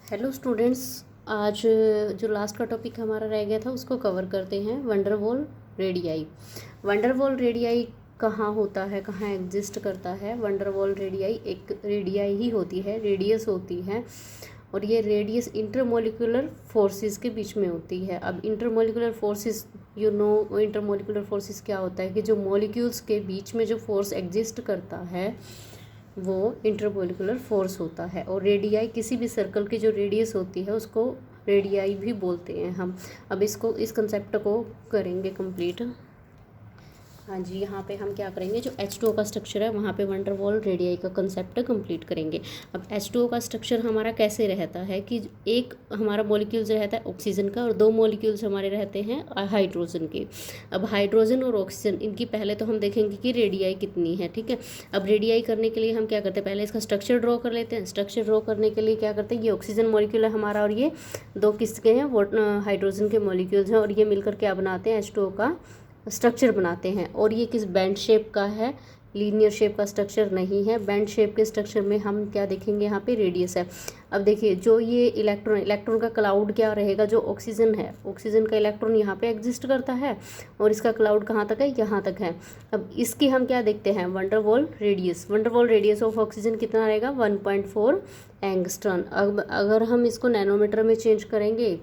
Hello students. आज जो last का टॉपिक हमारा रह गया था उसको कवर करते हैं। Van der Waals radii. वंडरवॉल रेडियाई कहाँ होता है, कहाँ एग्जिस्ट करता है? वंडरवॉल रेडियाई एक रेडियाई ही होती है, रेडियस होती है, और ये रेडियस इंटरमोलिकुलर फोर्सेस के बीच में होती है। अब इंटरमोलिकुलर फोर्सेस, इंटरमोलिकुलर फोर्सेस क्या होता है कि जो मॉलिक्यूल्स के बीच में जो फोर्स एग्जिस्ट करता है वो इंटरमोलिकुलर फोर्स होता है। और रेडियाई, किसी भी सर्कल की जो रेडियस होती है उसको रेडियाई भी बोलते हैं हम। अब इस कंसेप्ट को करेंगे कंप्लीट। हाँ जी, यहाँ पे हम क्या करेंगे, जो H2O का स्ट्रक्चर है वहाँ पे वंडरवॉल रेडियाई का कंसेप्ट कंप्लीट करेंगे। अब H2O का स्ट्रक्चर हमारा कैसे रहता है कि एक हमारा मॉलिक्यूल्स रहता है ऑक्सीजन का, और दो मॉलिक्यूल्स हमारे रहते हैं हाइड्रोजन के। अब हाइड्रोजन और ऑक्सीजन, इनकी पहले तो हम देखेंगे कि रेडियाई कितनी है। ठीक है, अब रेडियाई करने के लिए हम क्या करते हैं, पहले इसका स्ट्रक्चर ड्रॉ कर लेते हैं। स्ट्रक्चर ड्रॉ करने के लिए क्या करते हैं, ये ऑक्सीजन मॉलिक्यूल है हमारा, और ये दो किसके हैं, वो हाइड्रोजन के मॉलिक्यूल्स हैं, और ये मिलकर क्या बनाते हैं, H2O का स्ट्रक्चर बनाते हैं। और ये किस बैंड शेप का है, लीनियर शेप का स्ट्रक्चर नहीं है। बैंड शेप के स्ट्रक्चर में हम क्या देखेंगे, यहाँ पे रेडियस है। अब देखिए, जो ये इलेक्ट्रॉन का क्लाउड क्या रहेगा, जो ऑक्सीजन है, ऑक्सीजन का इलेक्ट्रॉन यहाँ पे एग्जिस्ट करता है, और इसका क्लाउड कहाँ तक है, यहाँ तक है। अब इसकी हम क्या देखते हैं, van der Waals radius. Van der Waals radius of oxygen कितना रहेगा, 1.4 एंगस्ट्रॉन। अब अगर हम इसको नैनोमीटर में चेंज करेंगे,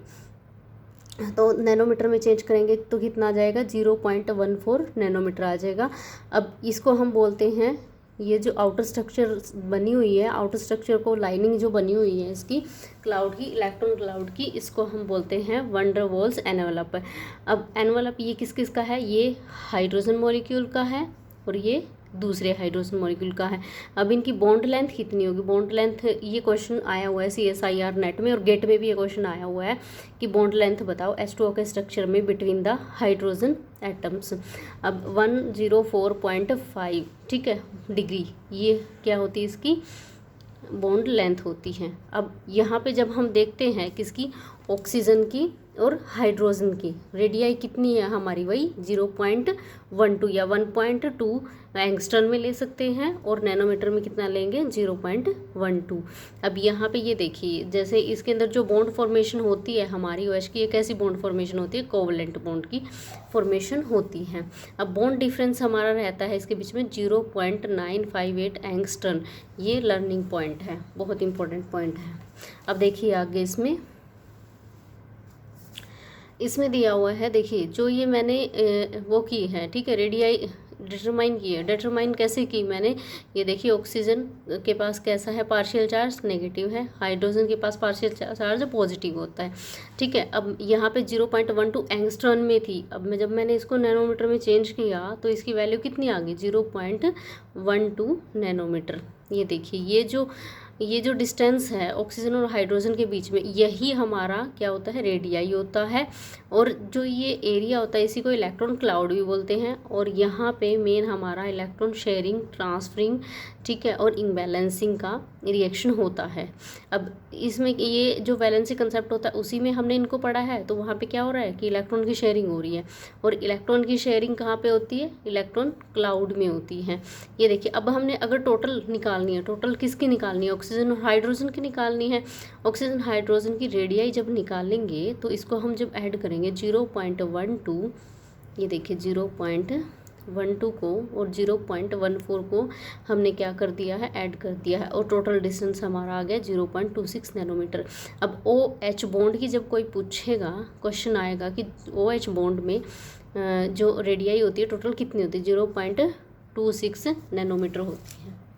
तो नैनोमीटर में चेंज करेंगे तो कितना आ जाएगा, 0.14 नैनोमीटर आ जाएगा। अब इसको हम बोलते हैं, ये जो आउटर स्ट्रक्चर बनी हुई है, आउटर स्ट्रक्चर को लाइनिंग जो बनी हुई है इसकी क्लाउड की, इलेक्ट्रॉन क्लाउड की, इसको हम बोलते हैं वंडरवॉल्स एनवेलप। अब एनवेलप ये किस किस का है, ये हाइड्रोजन मॉलिक्यूल का है, और ये दूसरे हाइड्रोजन मॉलिक्यूल का है। अब इनकी बॉन्ड लेंथ कितनी होगी, बॉन्ड लेंथ, ये क्वेश्चन आया हुआ है CSIR नेट में, और गेट में भी ये क्वेश्चन आया हुआ है कि बॉन्ड लेंथ बताओ H2O के स्ट्रक्चर में बिटवीन द हाइड्रोजन एटम्स। अब 104.5, ठीक है, डिग्री, ये क्या होती है, इसकी बॉन्ड लेंथ होती है। अब यहाँ पे जब हम देखते हैं किसकी, ऑक्सीजन की और हाइड्रोजन की, रेडियाई कितनी है हमारी, वही 0.12 या 1.2 एंगस्ट्रॉन में ले सकते हैं, और नैनोमीटर में कितना लेंगे, 0.12। अब यहाँ पे ये देखिए, जैसे इसके अंदर जो बॉन्ड फॉर्मेशन होती है हमारी OH की, एक ऐसी बॉन्ड फॉर्मेशन होती है, कोवलेंट बॉन्ड की फॉर्मेशन होती है। अब बॉन्ड डिफरेंस हमारा रहता है इसके बीच में 0.958 एंगस्ट्रॉन। ये लर्निंग पॉइंट है, बहुत इंपॉर्टेंट पॉइंट है। अब देखिए आगे इसमें दिया हुआ है, देखिए जो ये मैंने वो की है, ठीक है, रेडियाई डिटरमाइन की है। डिटरमाइन कैसे की मैंने, ये देखिए, ऑक्सीजन के पास कैसा है, पार्शियल चार्ज नेगेटिव है, हाइड्रोजन के पास पार्शियल चार्ज पॉजिटिव होता है। ठीक है, अब यहाँ पे 0.12 एंगस्ट्रॉन में थी। अब जब मैंने इसको नैनोमीटर में चेंज किया तो इसकी वैल्यू कितनी आ गई, 0.12 नैनोमीटर। ये देखिए, ये जो डिस्टेंस है ऑक्सीजन और हाइड्रोजन के बीच में, यही हमारा क्या होता है, रेडियाई होता है। और जो ये एरिया होता है इसी को इलेक्ट्रॉन क्लाउड भी बोलते हैं। और यहाँ पे मेन हमारा इलेक्ट्रॉन शेयरिंग, ट्रांसफरिंग, ठीक है, और इम्बैलेंसिंग का रिएक्शन होता है। अब इसमें ये जो वैलेंसी कंसेप्ट होता है उसी में हमने इनको पढ़ा है। तो वहाँ पे क्या हो रहा है कि इलेक्ट्रॉन की शेयरिंग हो रही है, और इलेक्ट्रॉन की शेयरिंग कहाँ पे होती है, इलेक्ट्रॉन क्लाउड में होती है। ये देखिए, अब हमने अगर टोटल निकालनी है, टोटल किसकी निकालनी है, ऑक्सीजन और हाइड्रोजन की निकालनी है। ऑक्सीजन हाइड्रोजन की रेडियाई जब निकालेंगे तो इसको हम जब ऐड करेंगे 0.12, ये देखिए 0.12 को और 0.14 को हमने क्या कर दिया है, ऐड कर दिया है, और टोटल डिस्टेंस हमारा आ गया 0.26 नैनोमीटर। अब OH बॉन्ड की जब कोई पूछेगा, क्वेश्चन आएगा कि OH बॉन्ड में जो रेडियाई होती है टोटल कितनी होती है, 0.26 नैनोमीटर होती है।